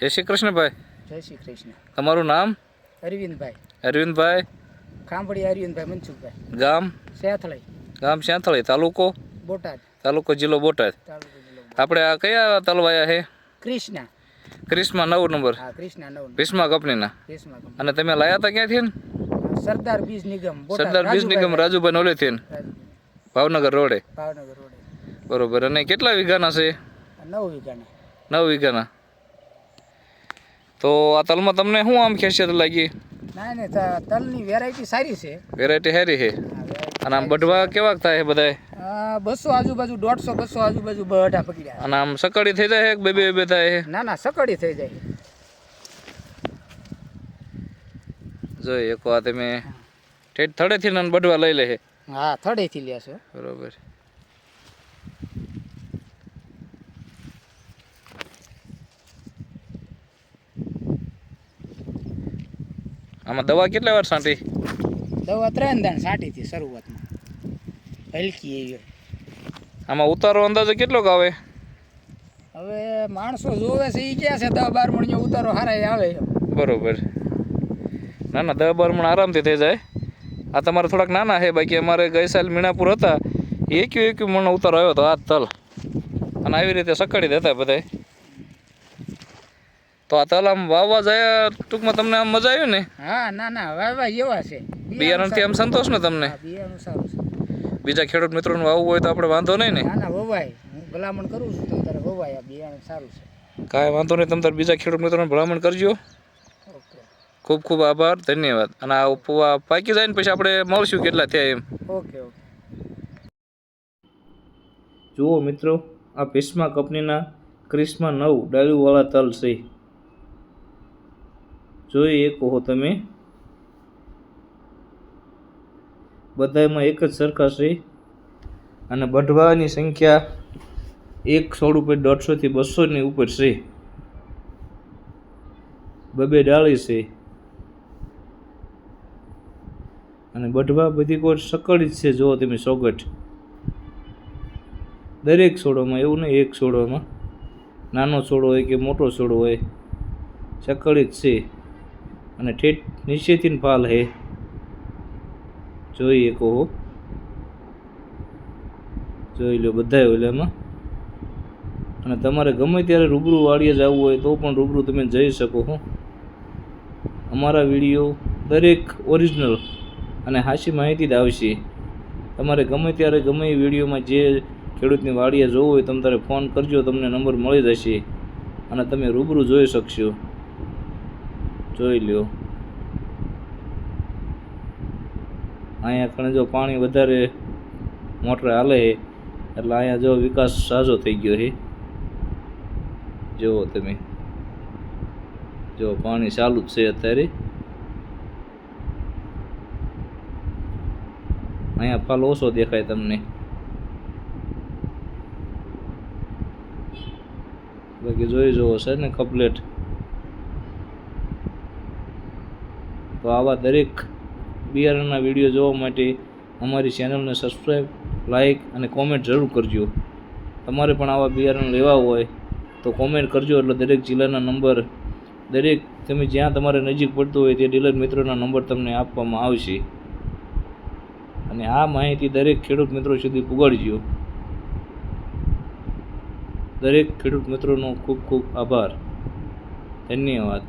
જય શ્રી કૃષ્ણ ભાઈ. જય શ્રી કૃષ્ણ. તમારું નામ? અરવિંદભાઈ. અરવિંદભાઈ. ખાંભળી અરવિંદભાઈ મનસુખભાઈ. ગામ? સેથળી. ગામ સેથળી. તાલુકો? બોટાદ. તાલુકો જિલ્લો બોટાદ. આપણે આ કયા તલવાયા છે? કૃષ્ણા. ક્રિસ્મા 9 નંબર. હા, કૃષ્ણા 9. ભીષ્મા કંપનીના. કૃષ્ણા કંપની. અને તમે લાયા હતા ક્યાંથી? સરદાર બીજ નિગમ બોટાદ. સરદાર બીજ નિગમ રાજુભાઈ નોલેથી, ભાવનગર રોડે. ભાવનગર રોડે. બરોબર. અને કેટલા વીઘાના છે? 9 વીઘાના. 9 વીઘાના. તો આ તલમાં તમને શું આમ ખાસિયત લાગી? ના તલની વેરાયટી સારી છે. વેરાયટી સારી છે. અને આમ બઢવા કેવા થાય બધાય? 200 આજુબાજુ, 150 200 આજુબાજુ બઢા પકડ્યા. અને આમ સકડી થઈ જાય કે બે થાય? ના સકડી થઈ જાય. જોઈ એક વાત તમે ઠેઠ થડેથી ને બઢવા લઈ લે છે. હા, થડેથી લે છે. બરોબર. આમાં દવા કેટલા વાર છાંટી? દવા 3 દાણ છાંટી હતી શરૂઆતમાં, હલકી એવી. આમાં ઉતારો અંદાજે કેટલોક આવે? હવે માણસો જોવે છે એ ક્યાં છે 10-12 મણનો ઉતારો હારા આવે. બરોબર. ના 10-12 મણ આરામથી થઈ જાય. આ તમારે થોડાક નાના છે, બાકી અમારે ગઈ સાલ મીણાપુર હતા 21 મણનો ઉતારો આવ્યો હતો આ તલ. અને આવી રીતે સકડી દેતા બધાય. તો આ તલ આમ વાવવા જાય ટૂંકમાં તમને આમ મજા આવી ને? હા, ના વાવા એવા છે. બિયારણથી આમ સંતોષ ને તમને? બિયારણ સારું છે. બીજા ખેડૂત મિત્રોને વાવવું હોય તો આપણે વાંધો નહીં ને? ના વવાય. હું ભલામણ કરું છું તમ તારે વવાય. આ બિયારણ સારું છે. કાંઈ વાંધો નહીં. તમ તારે બીજા ખેડૂત મિત્રોને ભલામણ કરજો. ઓકે. ખૂબ ખૂબ આભાર, ધન્યવાદ. અને આ પાકી જાય ને પછી આપણે મળશું કેટલા થયા એમ. ઓકે. જુઓ મિત્રો, આ ભીષ્મા કંપનીના ક્રિસ્મા 9 ડાળીવાળા તલ છે. જોઈ એક કહો તમે, બધામાં એક જ સરખા છે. અને બઢવાની સંખ્યા એક છોડ ઉપર 150 થી 200 ની ઉપર છે. બે ડાળી છે. અને બઢવા બધી કોઈ સકડી જ છે. જુઓ તમે સોગઠ દરેક છોડોમાં, એવું નહીં એક છોડોમાં નાનો છોડો હોય કે મોટો છોડો હોય, સકડી જ છે. અને ઠેઠ નીચેથી ફાલ હે. જોઈએ કહો, જોઈ લો બધા ઓલામાં. અને તમારે ગમે ત્યારે રૂબરૂ વાડીએ જવું હોય તો પણ રૂબરૂ તમે જઈ શકો છો. અમારા વિડીયો દરેક ઓરિજિનલ અને સાચી માહિતી જ આવશે. તમારે ગમે ત્યારે ગમે એ વિડીયોમાં જે ખેડૂતની વાડીએ જોવું હોય તમે તારે ફોન કરજો, તમને નંબર મળી જશે અને તમે રૂબરૂ જોઈ શકશો. જોઈ લ્યો. અહીંયા કણે જો પાણી વધારે મોટર હાલે એટલે અહીંયા જો વિકાસ સાજો થઈ ગયો છે. જુઓ તમે, જો પાણી ચાલુ જ છે અત્યારે. અહીંયા ફાલ ઓછો દેખાય તમને, બાકી જોઈ જુઓ છે ને કમ્પ્લેટ. તો આવા દરેક બિયારણના વિડીયો જોવા માટે અમારી ચેનલને સબસ્ક્રાઈબ, લાઈક અને કોમેન્ટ જરૂર કરજો. તમારે પણ આવા બિયારણ લેવા હોય તો કોમેન્ટ કરજો, એટલે દરેક જિલ્લાના નંબર, દરેક તમે જ્યાં તમારે નજીક પડતું હોય તે ડીલર મિત્રોના નંબર તમને આપવામાં આવશે. અને આ માહિતી દરેક ખેડૂત મિત્રો સુધી પુગાડજો. દરેક ખેડૂત મિત્રોનો ખૂબ ખૂબ આભાર, ધન્યવાદ.